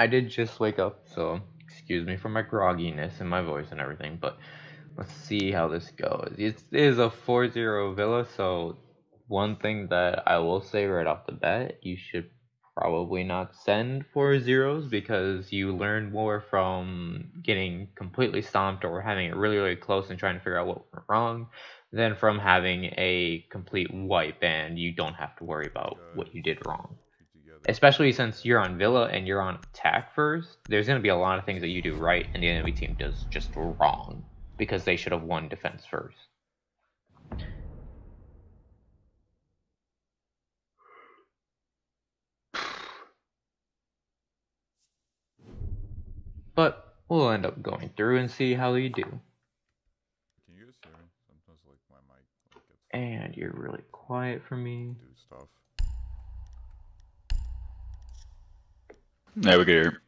I did just wake up, so excuse me for my grogginess and my voice and everything, but let's see how this goes. It is a 4-0 Villa, so one thing that I will say right off the bat, you should probably not send 4-0s because you learn more from getting completely stomped or having it really, really close and trying to figure out what went wrong than from having a complete wipe and you don't have to worry about what you did wrong. Especially since you're on Villa and you're on attack first, there's going to be a lot of things that you do right and the enemy team does just wrong because they should have won defense first. But we'll end up going through and see how you do. Can you guys hear me? Sometimes like my mic gets and you're really quiet for me. do stuff. Yeah, we can hear.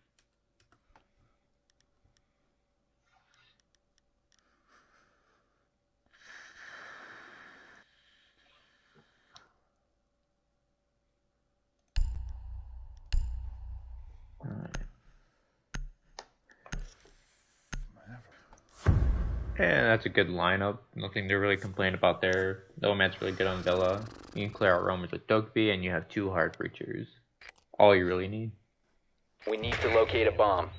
And that's a good lineup. Nothing to really complain about there. Nomad's really good on Villa. You can clear out roamers with Dogby, and you have 2 hard breachers. All you really need. We need to locate a bomb.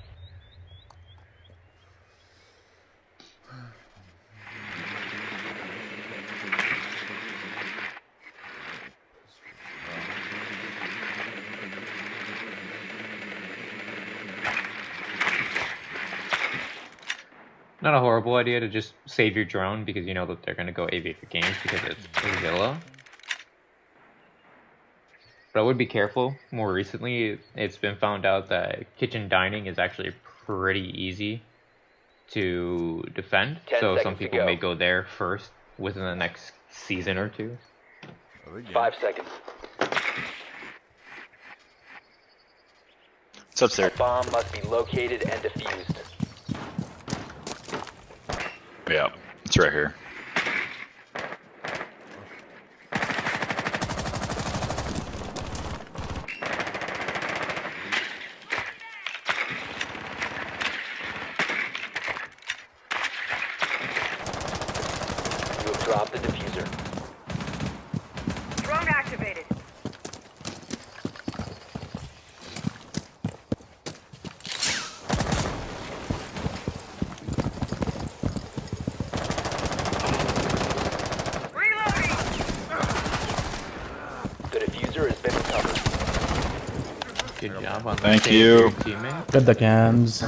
Not a horrible idea to just save your drone because you know that they're going to go AV for games because it's Villa. But I would be careful. More recently, it's been found out that kitchen dining is actually pretty easy to defend. So some people may go there first within the next season or 2. 5 seconds. It's upstairs. A bomb must be located and defused. Yeah, it's right here. You have dropped the diffuser. Drone activated. The diffuser has been recovered. Good job on Thank saving you. your teammate. Good the cams. The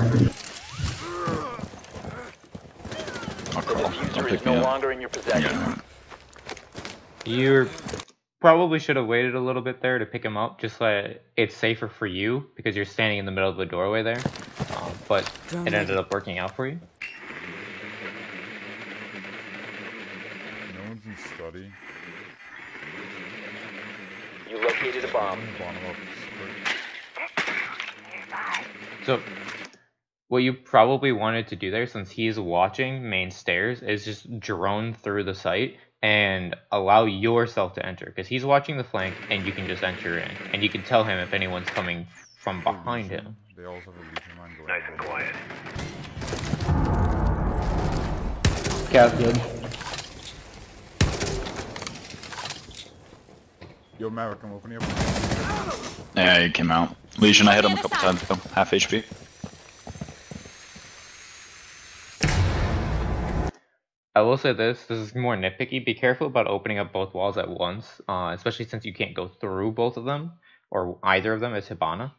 diffuser is no longer in your possession. Yeah. You probably should have waited a little bit there to pick him up, just so it's safer for you because you're standing in the middle of the doorway there. But it ended up working out for you. No one's in study. You located a bomb. Bottom up. So, what you probably wanted to do there, since he's watching main stairs, is just drone through the site and allow yourself to enter. Because he's watching the flank, and you can just enter in. And you can tell him if anyone's coming from behind him. They also have a Legion line going. Nice and quiet. Scout good. Yo, Maverick, I'm opening up. Yeah, he came out. Legion, I hit him a couple times ago. Half HP. I will say this is more nitpicky. Be careful about opening up both walls at once, especially since you can't go through both of them, or either of them as Hibana.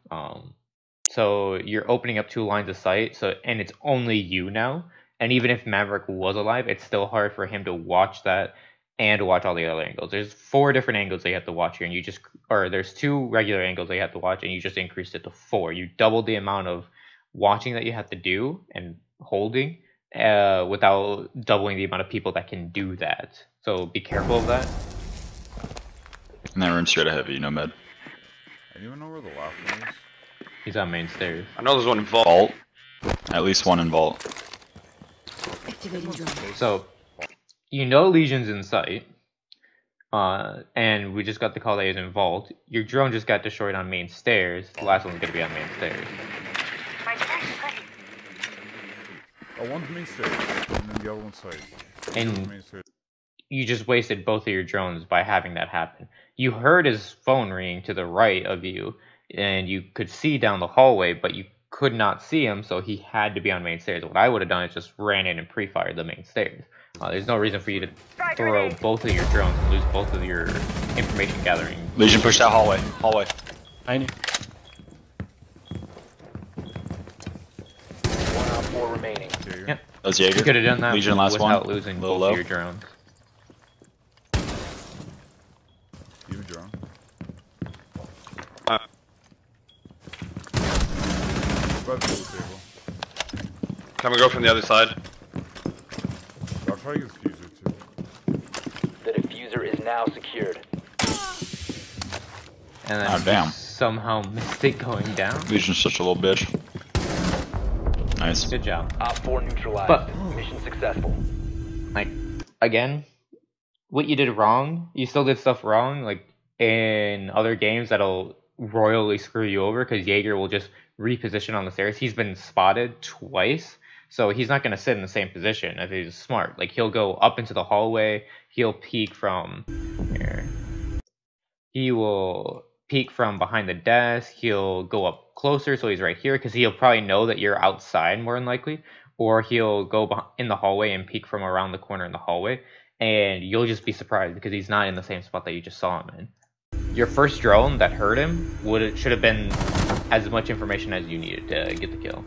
So you're opening up 2 lines of sight, and it's only you now. And even if Maverick was alive, it's still hard for him to watch that and watch all the other angles. There's 4 different angles they have to watch here, and there's 2 regular angles they have to watch, and you just increased it to 4. You doubled the amount of watching that you have to do and holding, without doubling the amount of people that can do that. So be careful of that. And that room's straight ahead of you, Nomad. Anyone know where the last one is? He's on main stairs. I know there's one in vault. At least one in vault. Activating drone. So, you know Legion's in sight. And we just got the call that he's in vault. Your drone just got destroyed on main stairs. The last one's gonna be on main stairs. Oh, one's main stairs, and then the other one's side. And Main stairs. you just wasted both of your drones by having that happen. You heard his phone ringing to the right of you, and you could see down the hallway, but you could not see him, so he had to be on main stairs. What I would have done is just ran in and pre-fired the main stairs. There's no reason for you to throw both of your drones and lose both of your information gathering. Legion, push that hallway. Hallway. Tiny. 1 on 4 remaining. Jaeger. Yeah. That's Jaeger. You could have done that Legion, last without one. losing Little both low. of your drones. You have a drone. Above the table. Can we go from the other side? I'll try to get this fuser too. The diffuser is now secured. And then Oh, damn. somehow missed it going down. Legion's such a little bitch. Nice. Good job. Op 4 neutralized. But- Mission successful. Like, again, what you did wrong, you still did stuff wrong. Like, in other games, that'll royally screw you over because Jaeger will just reposition on the stairs. He's been spotted twice, so he's not going to sit in the same position if he's smart. Like, he'll go up into the hallway, he'll peek from here. He will peek from behind the desk, he'll go up closer so he's right here because he'll probably know that you're outside more than likely, or he'll go in the hallway and peek from around the corner in the hallway, and you'll just be surprised because he's not in the same spot that you just saw him in. Your first drone that hurt him should have been as much information as you needed to get the kill.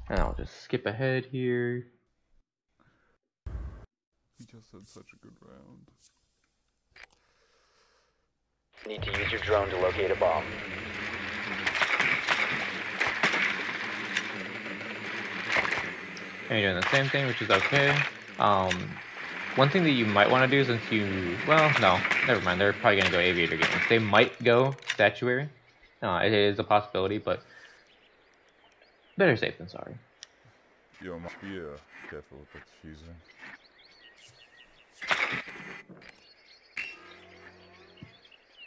And I'll just skip ahead here. He just had such a good round. Need to use your drone to locate a bomb. And you're doing the same thing, which is okay. One thing that you might want to do since you... Well, no. Never mind. They're probably going to go Aviator Games. They might go Statuary. It is a possibility, but... Better safe than sorry. Yo, must be careful with that fuser.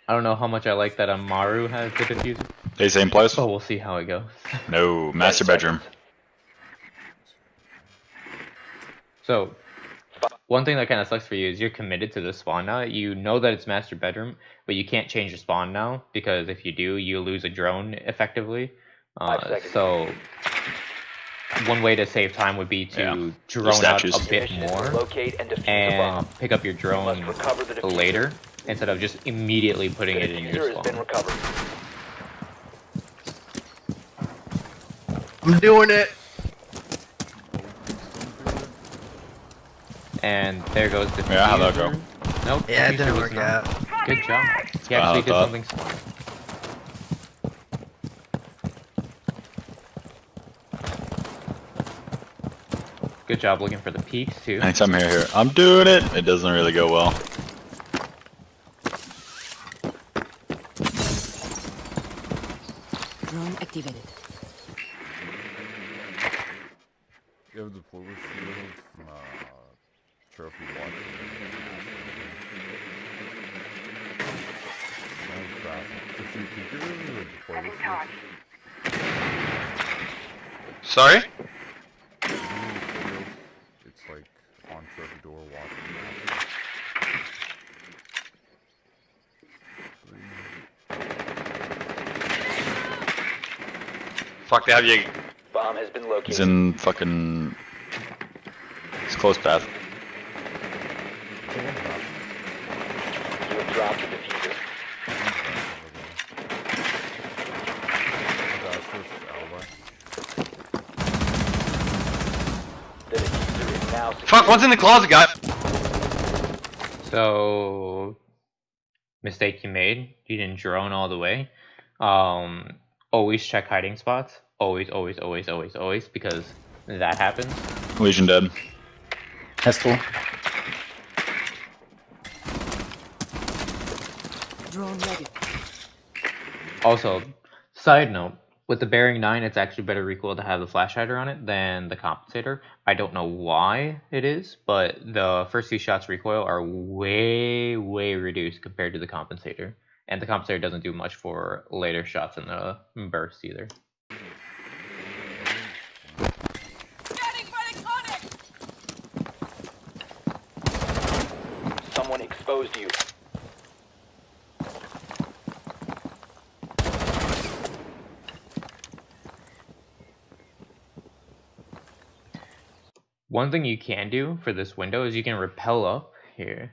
I don't know how much I like that Amaru has the diffuser, They same place? but we'll see how it goes. No, master 10 bedroom. seconds. So, one thing that kind of sucks for you is you're committed to the spawn now. You know that it's master bedroom, but you can't change your spawn now, because if you do, you lose a drone effectively. 5 seconds. So, one way to save time would be to Yeah. drone out Statues. a Your bit mission is to more locate and defuse the bomb. and pick up your drone Must recover the diffuser. later, instead of just immediately putting The it in your diffuser has been spawn. recovered. I'm doing it. And there goes the Yeah, how'd that go? Nope. Yeah, it diffuser didn't was work not. out. Good job. He Wow, actually I did thought- something smart. Good job looking for the peaks too. Anytime I hear I'm doing it, it doesn't really go well. Drone activated. You have the deployable shield from Trophy Watch. If you can give it a deployable shield, Sorry? it's like on trophy door watching. Fuck, they have you. Bomb has been located. He's in fucking... It's close path. You have dropped the diffuser. The diffuser is now secured. Fuck, one's in the closet, guy. So, mistake you made. You didn't drone all the way. Always check hiding spots. Always, always, always, always, always, because that happens. Legion dead. Pistol. Drone ready. Also, side note, with the Bearing 9, it's actually better recoil to have the flash hider on it than the compensator. I don't know why it is, but the first 2 shots recoil are way, way reduced compared to the compensator. and the compensator doesn't do much for later shots in the burst either. Someone exposed you. One thing you can do for this window is you can rappel up here.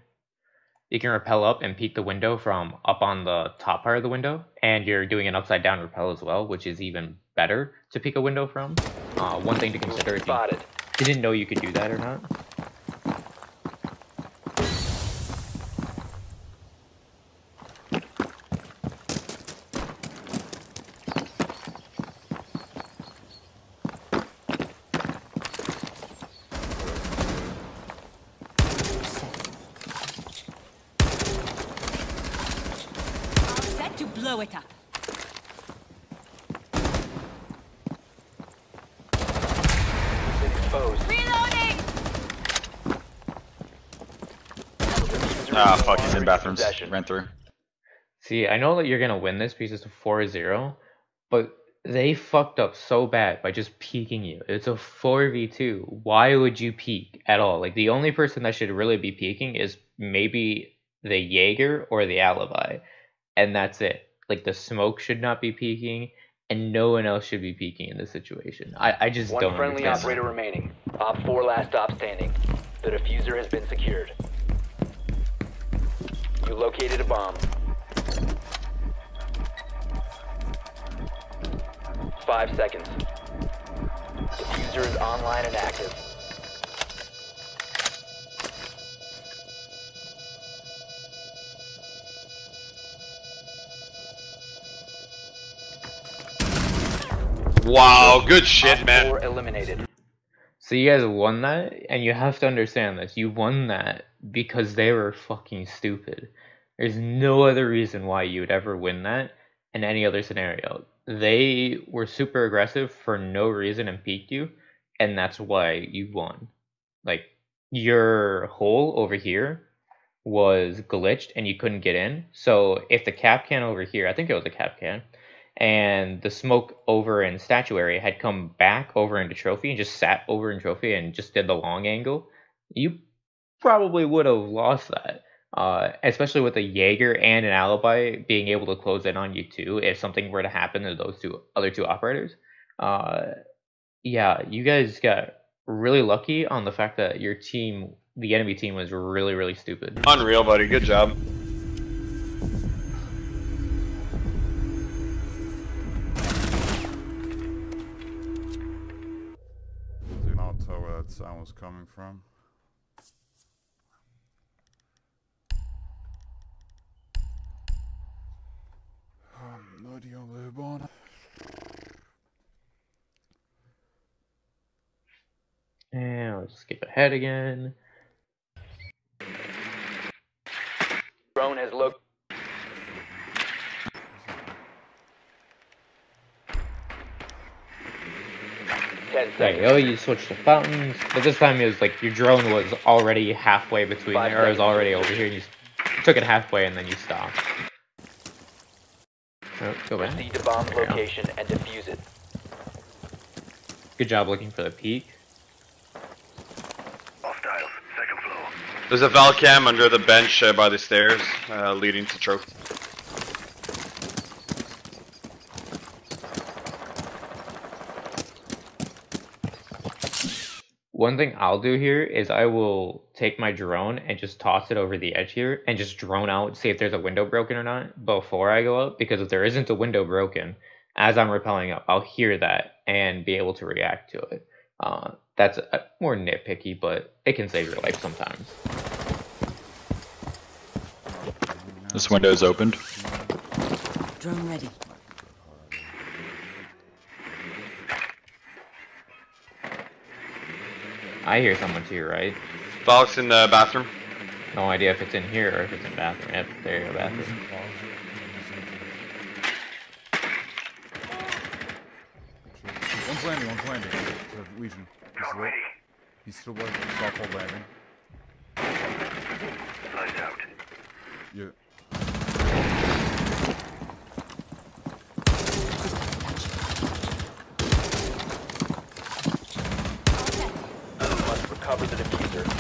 You can rappel up and peek the window from up on the top part of the window, and you're doing an upside down rappel as well, which is even better to peek a window from. One thing to consider if you didn't know you could do that or not. Blow it up. Exposed. Reloading! Ah, fuck, he's in bathrooms. Ran through. See, I know that you're gonna win this because it's a 4-0, but they fucked up so bad by just peeking you. It's a 4v2. Why would you peek at all? Like, the only person that should really be peeking is maybe the Jaeger or the alibi, and that's it. Like, the smoke should not be peeking, and no one else should be peeking in this situation. I just don't One friendly understand operator remaining. Op 4 last stop standing. The diffuser has been secured. You located a bomb. 5 seconds. Diffuser is online and active. Wow, good shit, Op man. 4 eliminated. So you guys won that, and you have to understand this. You won that because they were fucking stupid. There's no other reason why you would ever win that in any other scenario. They were super aggressive for no reason and peeked you, and that's why you won. Like, your hole over here was glitched and you couldn't get in. So if the cap can over here, I think it was a cap can, and the smoke over in statuary had come back over into trophy and just sat over in trophy and just did the long angle, you probably would have lost that. Especially with a Jaeger and an alibi being able to close in on you too if something were to happen to those other two operators. Yeah, you guys got really lucky on the fact that your team, the enemy team, was really, really stupid. Unreal, buddy. Good job. Do not tell where that sound was coming from. Nutty on live on. And let's skip ahead again. Drone has looked. There you go, you switched to fountains, but this time it was like your drone was already halfway between there, or it was already over here, and you took it halfway and then you stopped. Oh, go back. Proceed to bomb's location and defuse it. Good job looking for the peak. Hostiles, second floor. There's a Valcam under the bench by the stairs, leading to trophy. One thing I'll do here is I will take my drone and just toss it over the edge here and just drone out, see if there's a window broken or not before I go up, because if there isn't a window broken, as I'm rappelling up, I'll hear that and be able to react to it. That's more nitpicky, but it can save your life sometimes. This window is opened. Drone ready. I hear someone to your right. Valk's in the bathroom. No idea if it's in here or if it's in bathroom. Yep, there you go, bathroom. One's landing, one's landing. Legion. He's lit. He's still like soft hold landing. Lights out. Yeah.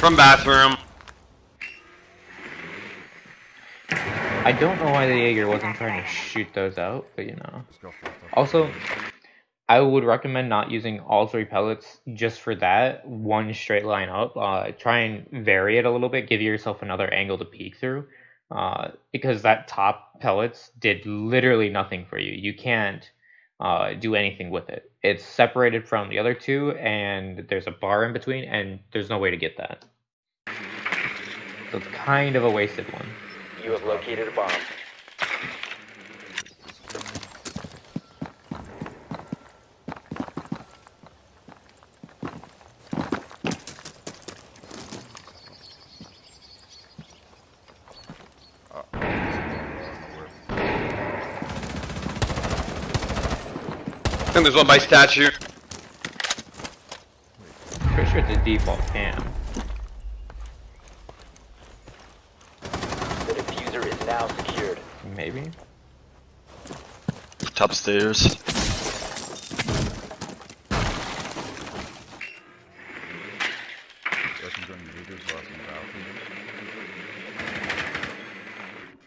From bathroom. I don't know why the Jaeger wasn't trying to shoot those out, but you know. Let's go for it. Also, I would recommend not using all 3 pellets just for that one straight line up. Try and vary it a little bit, give yourself another angle to peek through, because that top pellets did literally nothing for you. You can't do anything with it. It's separated from the other 2, and there's a bar in between, and there's no way to get that. So it's kind of a wasted one. You have located a bomb. I think there's one by statue. Pretty sure it's a default cam. The diffuser is now secured. Maybe. Top stairs.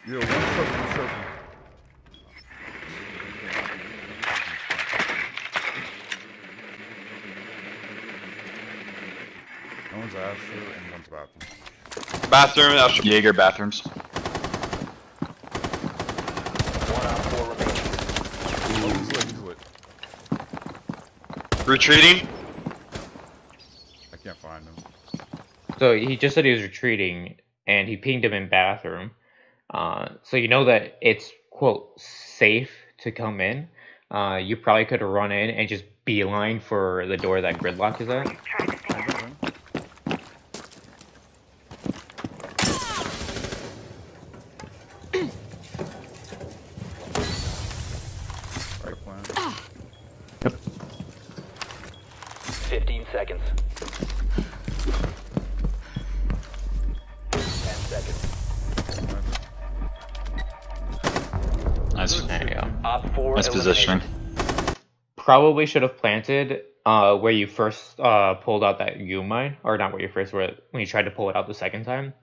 Yeah, one circle. One's Astro and one's bathroom. Bathroom, Astro. Jaeger bathrooms. 1 op 4 remaining. He's lit. Retreating. I can't find him. So he just said he was retreating, and he pinged him in bathroom. So you know that it's, quote, safe to come in. You probably could have run in and just beeline for the door that Gridlock is at. Right plan. 15 seconds. 10 seconds. Nice. There you go. Op 4 Nice eliminated. positioning. Probably should have planted where you first pulled out that U mine, or not where you first were when you tried to pull it out the second time,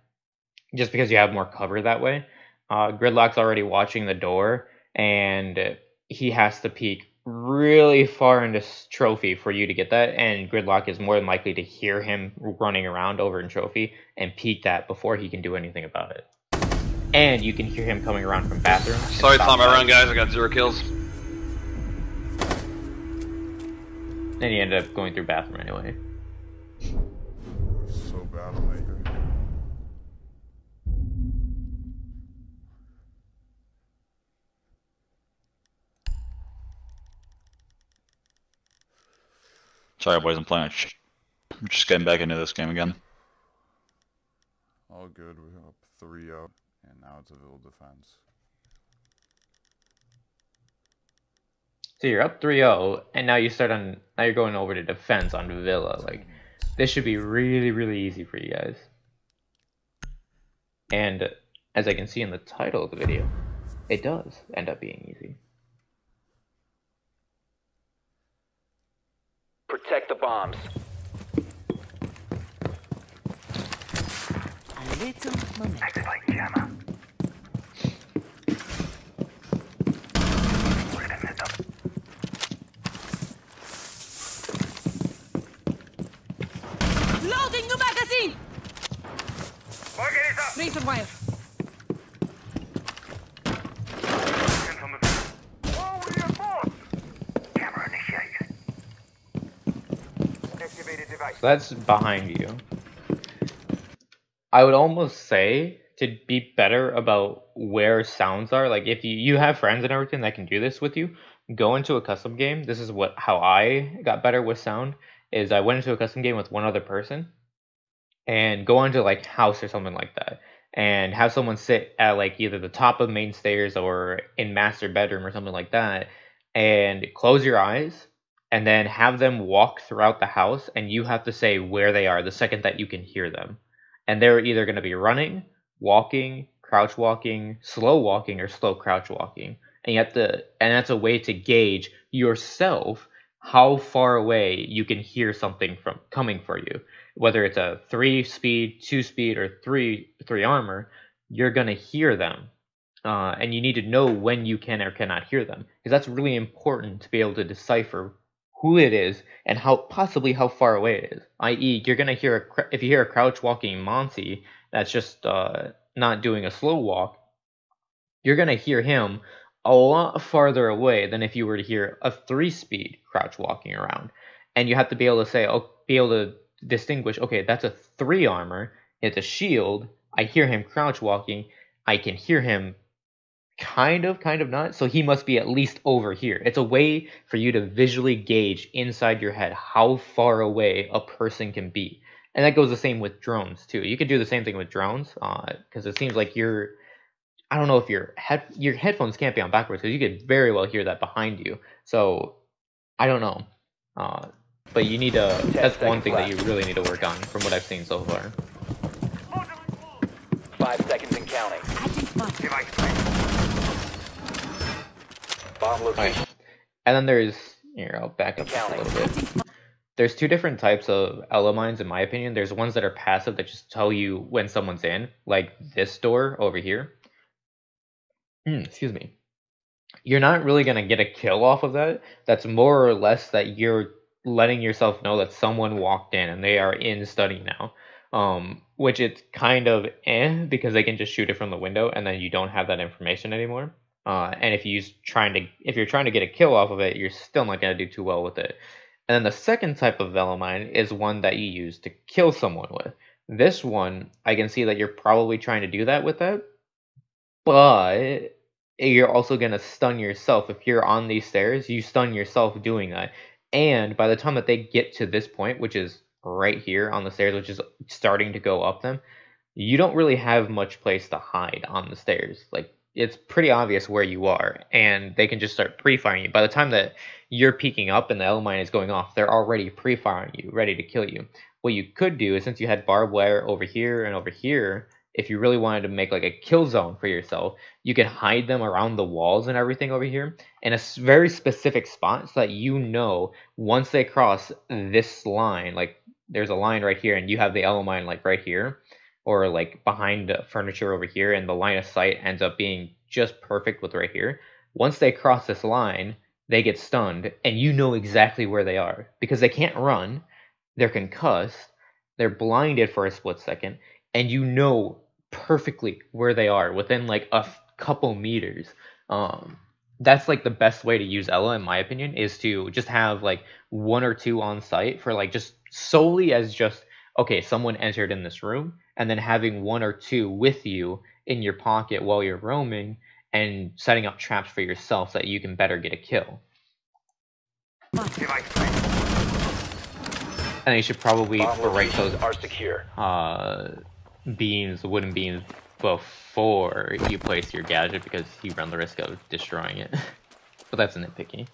just because you have more cover that way. Gridlock's already watching the door, and he has to peek really far into Trophy for you to get that, and Gridlock is more than likely to hear him running around over in Trophy and peek that before he can do anything about it. And you can hear him coming around from bathroom. Sorry, it's not my run, guys. I got 0 kills. Then you end up going through bathroom anyway. So bad on Jaeger. Sorry, boys, I'm playing. I'm just getting back into this game again. All good. We're up 3-0, and now it's a Ville defense. So you're up 3-0, and now you're going over to defense on Villa. Like, this should be really, really easy for you guys. And as I can see in the title of the video, it does end up being easy. Protect the bombs. A little momentum. Loading new magazine! Razor wire. So that's behind you. I would almost say to be better about where sounds are, like if you have friends and everything that can do this with you, go into a custom game. This is how I got better with sound, is I went into a custom game with one other person and go onto like house or something like that and have someone sit at like either the top of main stairs or in master bedroom or something like that, and close your eyes and then have them walk throughout the house, and you have to say where they are the second that you can hear them. And they're either going to be running, walking, crouch walking, slow walking, or slow crouch walking. And you have to, and that's a way to gauge yourself how far away you can hear something from coming for you. Whether it's a 3-speed, 2-speed, or 3 armor, you're gonna hear them. And you need to know when you can or cannot hear them, because that's really important to be able to decipher who it is and how far away it is. I.e., you're gonna hear if you hear a crouch walking Monty that's just not doing a slow walk, you're gonna hear him a lot farther away than if you were to hear a 3-speed crouch walking around. And you have to be able to say, be able to distinguish, okay, that's a 3 armor, it's a shield, I hear him crouch walking, I can hear him kind of not, so he must be at least over here. It's a way for you to visually gauge inside your head how far away a person can be. And that goes the same with drones too. You could do the same thing with drones, because it seems like I don't know if your headphones can't be on backwards, because you could very well hear that behind you. So I don't know, but you need to. That's one thing that you really need to work on, from what I've seen so far. 5 seconds and counting. Bomb location. Right. And then there's, here, I'll back up just a little bit. There's 2 different types of Elo mines, in my opinion. There's ones that are passive that just tell you when someone's in, like this door over here. Excuse me. You're not really going to get a kill off of that. That's more or less that you're letting yourself know that someone walked in and they are in study now. Which it's kind of because they can just shoot it from the window and then you don't have that information anymore. And if you're trying to get a kill off of it, you're still not going to do too well with it. And then the second type of Velo mine is one that you use to kill someone with. This one, I can see that you're probably trying to do that with that, but you're also going to stun yourself. If you're on these stairs, you stun yourself doing that. And by the time that they get to this point, which is right here on the stairs, which is starting to go up them, you don't really have much place to hide on the stairs. Like, it's pretty obvious where you are, and they can just start pre-firing you. By the time that you're peeking up and the L mine is going off, they're already pre-firing you, ready to kill you. What you could do is, since you had barbed wire over here and over here, if you really wanted to make like a kill zone for yourself, you can hide them around the walls and everything over here in a very specific spot, so that you know once they cross this line, like there's a line right here and you have the L mine like right here, or like behind furniture over here, and the line of sight ends up being just perfect with right here. Once they cross this line, they get stunned, and you know exactly where they are, because they can't run, they're concussed, they're blinded for a split second, and you know perfectly where they are within like a couple meters. That's like the best way to use Ella, in my opinion, is to just have like 1 or 2 on site for like just solely as just, okay, someone entered in this room, and then having 1 or 2 with you in your pocket while you're roaming and setting up traps for yourself so that you can better get a kill. And you should probably break those are secure. beams, wooden beams, before you place your gadget, because you run the risk of destroying it. But that's nitpicky.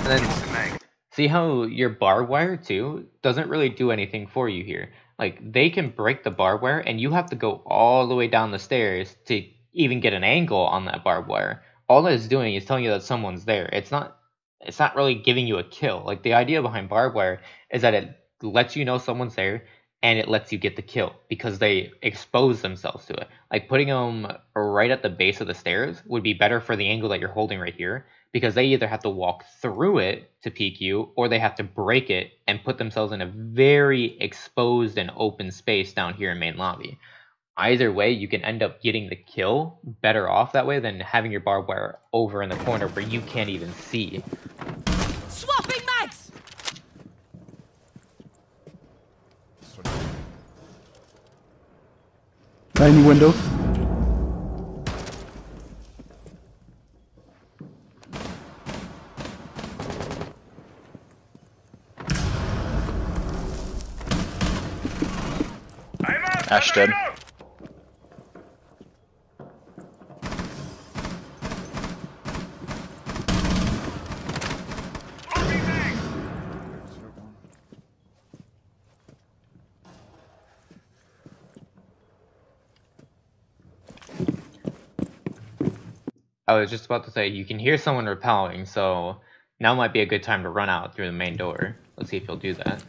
And then, see how your barbed wire too doesn't really do anything for you here. Like, they can break the barbed wire, and you have to go all the way down the stairs to even get an angle on that barbed wire. All that it's doing is telling you that someone's there. It's not really giving you a kill. Like, the idea behind barbed wire is that it lets you know someone's there, and it lets you get the kill because they expose themselves to it. Like, putting them right at the base of the stairs would be better for the angle that you're holding right here, because they either have to walk through it to peek you, or they have to break it and put themselves in a very exposed and open space down here in main lobby. Either way, you can end up getting the kill better off that way than having your barbed wire over in the corner where you can't even see. Swapping mags! Tiny window. Ash dead. I was just about to say, you can hear someone rappelling, so now might be a good time to run out through the main door. Let's see if he'll do that.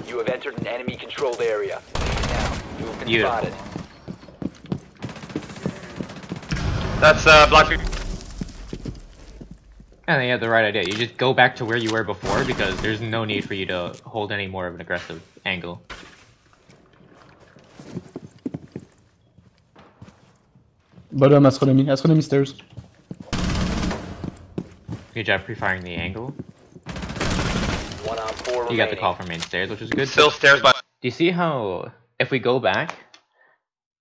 You have entered an enemy-controlled area. Now, you have been Beautiful. spotted. That's Black. And you have the right idea. You just go back to where you were before because there's no need for you to hold any more of an aggressive angle. Bottom, astronomy. Astronomy stairs. Good job pre-firing the angle. 1 on 4 remaining. You got the call from main stairs, which is good. Still stairs by. Do you see how, if we go back,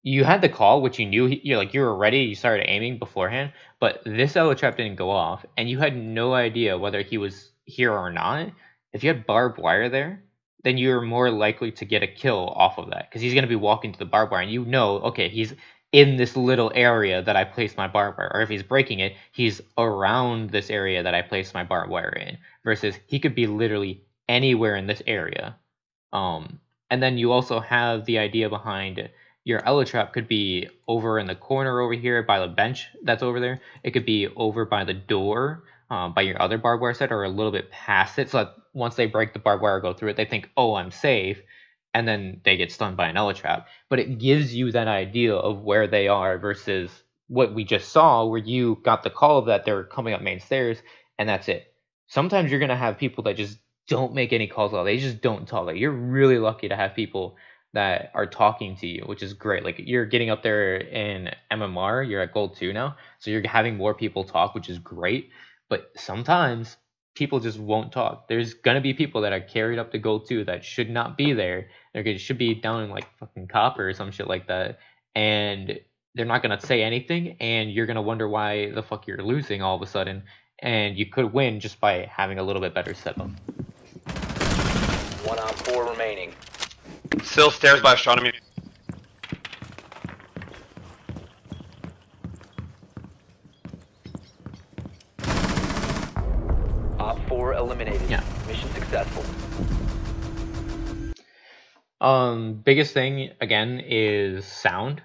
you had the call, which you knew, you were ready, you started aiming beforehand, but this elo trap didn't go off, and you had no idea whether he was here or not. If you had barbed wire there, then you're more likely to get a kill off of that, because he's going to be walking to the barbed wire, and you know, okay, he's in this little area that I placed my barbed wire, or if he's breaking it, he's around this area that I placed my barbed wire in, versus he could be literally anywhere in this area. And then you also have the idea behind your elo trap could be over in the corner over here by the bench that's over there. It could be over by the door, by your other barbed wire set, or a little bit past it, so that once they break the barbed wire, go through it, they think, oh, I'm safe, and then they get stunned by an elo trap. But it gives you that idea of where they are versus what we just saw, where you got the call that they're coming up main stairs, and that's it. Sometimes you're going to have people that just don't make any calls at all. They just don't talk. Like, you're really lucky to have people that are talking to you, which is great. Like, you're getting up there in MMR, you're at gold 2 now, so you're having more people talk, which is great. But sometimes people just won't talk. There's gonna be people that are carried up to gold 2 that should not be there. Should be down in like fucking copper or some shit like that, and they're not gonna say anything, and you're gonna wonder why the fuck you're losing all of a sudden, and you could win just by having a little bit better setup. 1 on 4 remaining. Still stairs by astronomy. Op 4 eliminated. Yeah. Mission successful. Biggest thing again is sound.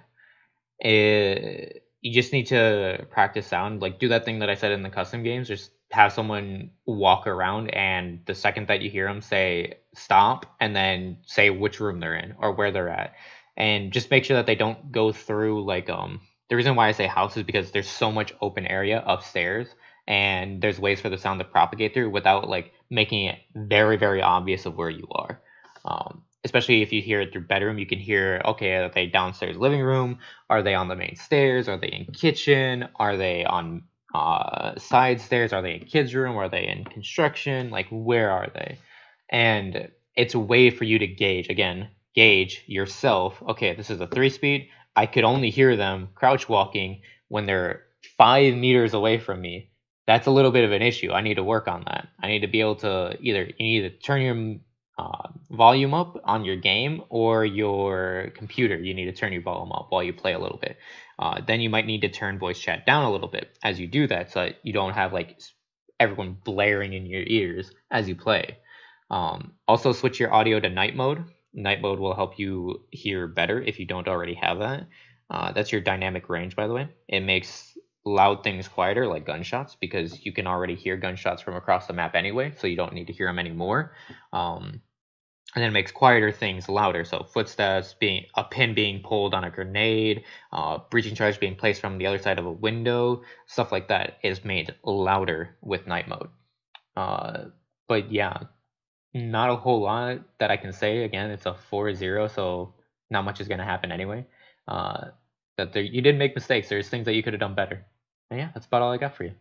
You just need to practice sound. Like, do that thing that I said in the custom games. Just have someone walk around, and the second that you hear them, say stop, and then say which room they're in or where they're at, and just make sure that they don't go through like the reason why I say house is because there's so much open area upstairs, and there's ways for the sound to propagate through without like making it very, very obvious of where you are. Especially if you hear it through bedroom, you can hear, okay, are they downstairs living room? Are they on the main stairs? Are they in kitchen? Are they on side stairs? Are they in kids' room? Are they in construction? Like, where are they? And it's a way for you to gauge yourself. Okay, this is a 3-speed. I could only hear them crouch walking when they're 5 meters away from me. That's a little bit of an issue. I need to work on that. I need to be able to you need to turn your volume up on your game, or your computer, you need to turn your volume up while you play a little bit. Then you might need to turn voice chat down a little bit as you do that, so that you don't have like everyone blaring in your ears as you play. Also switch your audio to night mode. Night mode will help you hear better if you don't already have that. That's your dynamic range, by the way. It makes loud things quieter, like gunshots, because you can already hear gunshots from across the map anyway, so you don't need to hear them anymore. And then it makes quieter things louder, so footsteps, a pin being pulled on a grenade, breaching charge being placed from the other side of a window, stuff like that is made louder with night mode. But yeah, not a whole lot that I can say. Again, it's a 4-0, so not much is going to happen anyway. You did make mistakes. There's things that you could have done better. And yeah, that's about all I got for you.